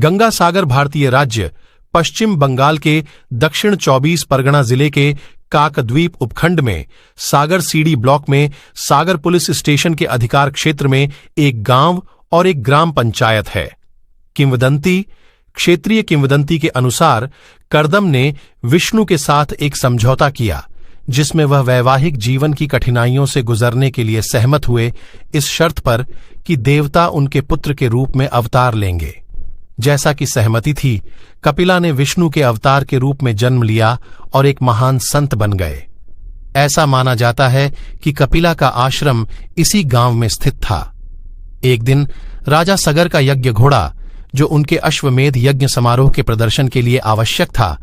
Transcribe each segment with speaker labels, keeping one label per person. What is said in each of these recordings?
Speaker 1: गंगा सागर भारतीय राज्य पश्चिम बंगाल के दक्षिण 24 परगना जिले के काकद्वीप उपखंड में सागर सीडी ब्लॉक में सागर पुलिस स्टेशन के अधिकार क्षेत्र में एक गांव और एक ग्राम पंचायत है। क्षेत्रीय किंवदंती के अनुसार करदम ने विष्णु के साथ एक समझौता किया, जिसमें वह वैवाहिक जीवन की कठिनाइयों से गुजरने के लिए सहमत हुए, इस शर्त पर कि देवता उनके पुत्र के रूप में अवतार लेंगे। जैसा कि सहमति थी, कपिला ने विष्णु के अवतार के रूप में जन्म लिया और एक महान संत बन गए। ऐसा माना जाता है कि कपिला का आश्रम इसी गांव में स्थित था। एक दिन राजा सगर का यज्ञ घोड़ा, जो उनके अश्वमेध यज्ञ समारोह के प्रदर्शन के लिए आवश्यक था,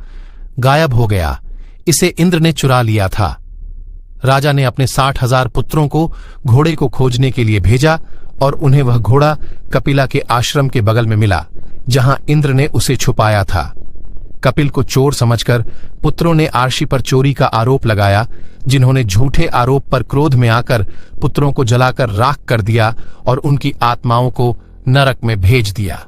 Speaker 1: गायब हो गया। इसे इंद्र ने चुरा लिया था। राजा ने अपने 60,000 पुत्रों को घोड़े को खोजने के लिए भेजा और उन्हें वह घोड़ा कपिला के आश्रम के बगल में मिला, जहां इंद्र ने उसे छुपाया था। कपिल को चोर समझकर पुत्रों ने आर्षि पर चोरी का आरोप लगाया, जिन्होंने झूठे आरोप पर क्रोध में आकर पुत्रों को जलाकर राख कर दिया और उनकी आत्माओं को नरक में भेज दिया।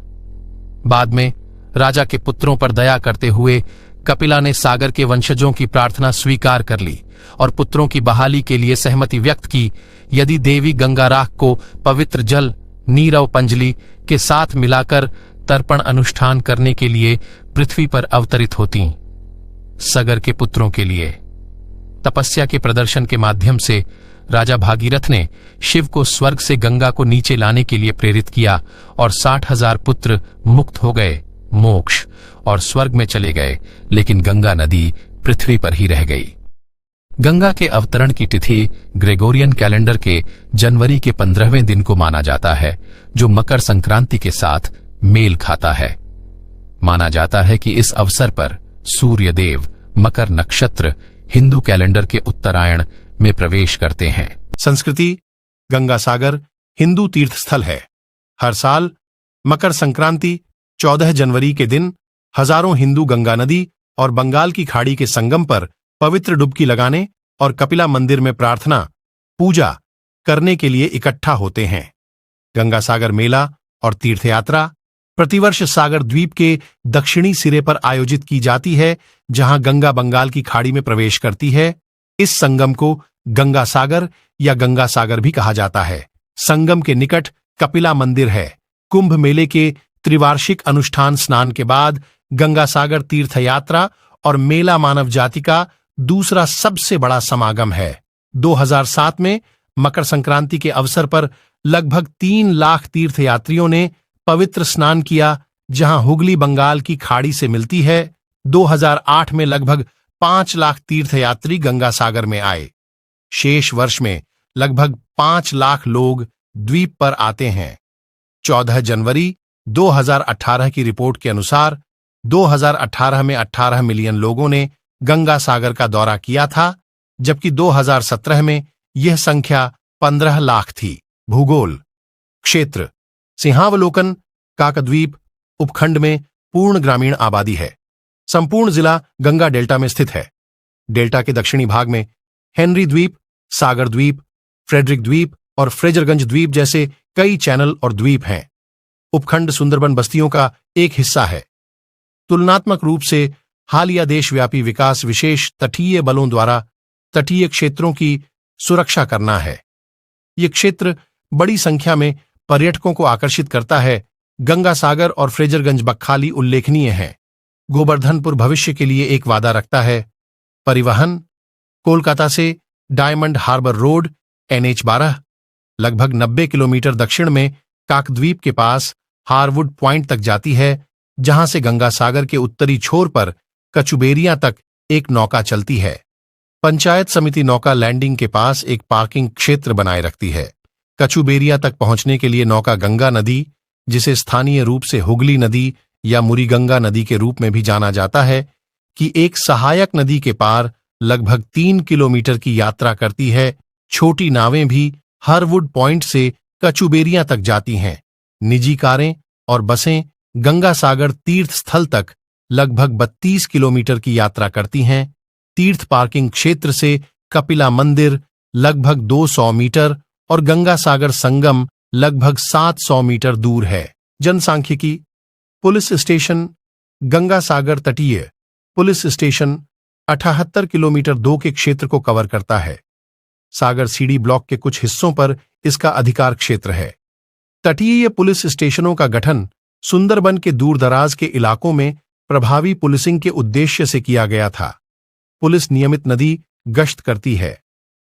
Speaker 1: बाद में राजा के पुत्रों पर दया करते हुए कपिला ने सागर के वंशजों की प्रार्थना स्वीकार कर ली और पुत्रों की बहाली के लिए सहमति व्यक्त की, यदि देवी गंगा राख को पवित्र जल नीरव पंजली के साथ मिलाकर तर्पण अनुष्ठान करने के लिए पृथ्वी पर अवतरित होती। सगर के पुत्रों के लिए तपस्या के प्रदर्शन के माध्यम से राजा भागीरथ ने शिव को स्वर्ग से गंगा को नीचे लाने के लिए प्रेरित किया और 60,000 पुत्र मुक्त हो गए, मोक्ष और स्वर्ग में चले गए, लेकिन गंगा नदी पृथ्वी पर ही रह गई। गंगा के अवतरण की तिथि ग्रेगोरियन कैलेंडर के जनवरी के 15वें दिन को माना जाता है, जो मकर संक्रांति के साथ मेल खाता है। माना जाता है कि इस अवसर पर सूर्य देव मकर नक्षत्र हिंदू कैलेंडर के उत्तरायण में प्रवेश करते हैं। संस्कृति गंगा सागर हिंदू तीर्थ स्थल है। हर साल मकर संक्रांति 14 जनवरी के दिन हजारों हिंदू गंगा नदी और बंगाल की खाड़ी के संगम पर पवित्र डुबकी लगाने और कपिला मंदिर में प्रार्थना पूजा करने के लिए इकट्ठा होते हैं। गंगा सागर मेला और तीर्थयात्रा प्रतिवर्ष सागर द्वीप के दक्षिणी सिरे पर आयोजित की जाती है, जहां गंगा बंगाल की खाड़ी में प्रवेश करती है। इस संगम को गंगा सागर या गंगा सागर भी कहा जाता है। संगम के निकट कपिला मंदिर है। कुंभ मेले के त्रिवार्षिक अनुष्ठान स्नान के बाद गंगा सागर तीर्थयात्रा और मेला मानव जाति का दूसरा सबसे बड़ा समागम है। 2007 में मकर संक्रांति के अवसर पर लगभग 3 लाख तीर्थयात्रियों ने पवित्र स्नान किया, जहां हुगली बंगाल की खाड़ी से मिलती है। 2008 में लगभग 5 लाख तीर्थयात्री गंगा सागर में आए। शेष वर्ष में लगभग 5 लाख लोग द्वीप पर आते हैं। 14 जनवरी 2018 की रिपोर्ट के अनुसार 2018 में 18 मिलियन लोगों ने गंगा सागर का दौरा किया था, जबकि 2017 में यह संख्या 15 लाख थी। भूगोल क्षेत्र सिंहावलोकन काकद्वीप उपखंड में पूर्ण ग्रामीण आबादी है। संपूर्ण जिला गंगा डेल्टा में स्थित है। डेल्टा के दक्षिणी भाग में हेनरी द्वीप, सागर द्वीप, फ्रेडरिक द्वीप और फ्रेजरगंज द्वीप जैसे कई चैनल और द्वीप हैं। उपखंड सुंदरबन बस्तियों का एक हिस्सा है। तुलनात्मक रूप से हालिया देशव्यापी विकास विशेष तटीय बलों द्वारा तटीय क्षेत्रों की सुरक्षा करना है। ये क्षेत्र बड़ी संख्या में पर्यटकों को आकर्षित करता है। गंगा सागर और फ्रेजरगंज बख्खाली उल्लेखनीय हैं। गोवर्धनपुर भविष्य के लिए एक वादा रखता है। परिवहन कोलकाता से डायमंड हार्बर रोड NH-12 लगभग 90 किलोमीटर दक्षिण में काकद्वीप के पास हारवुड पॉइंट तक जाती है, जहां से गंगा सागर के उत्तरी छोर पर कचुबेरिया तक एक नौका चलती है। पंचायत समिति नौका लैंडिंग के पास एक पार्किंग क्षेत्र बनाए रखती है। कचुबेरिया तक पहुंचने के लिए नौका गंगा नदी, जिसे स्थानीय रूप से हुगली नदी या मुरीगंगा नदी के रूप में भी जाना जाता है, कि एक सहायक नदी के पार लगभग 3 किलोमीटर की यात्रा करती है। छोटी नावें भी हरवुड पॉइंट से कचुबेरिया तक जाती हैं। निजी कारें और बसें गंगा सागर तीर्थ स्थल तक लगभग 32 किलोमीटर की यात्रा करती हैं। तीर्थ पार्किंग क्षेत्र से कपिला मंदिर लगभग 200 मीटर और गंगा सागर संगम लगभग 700 मीटर दूर है। जनसांख्यिकी पुलिस स्टेशन गंगा सागर तटीय पुलिस स्टेशन 78 किलोमीटर 2 के क्षेत्र को कवर करता है। सागर सीडी ब्लॉक के कुछ हिस्सों पर इसका अधिकार क्षेत्र है। तटीय पुलिस स्टेशनों का गठन सुंदरबन के दूरदराज के इलाकों में प्रभावी पुलिसिंग के उद्देश्य से किया गया था। पुलिस नियमित नदी गश्त करती है,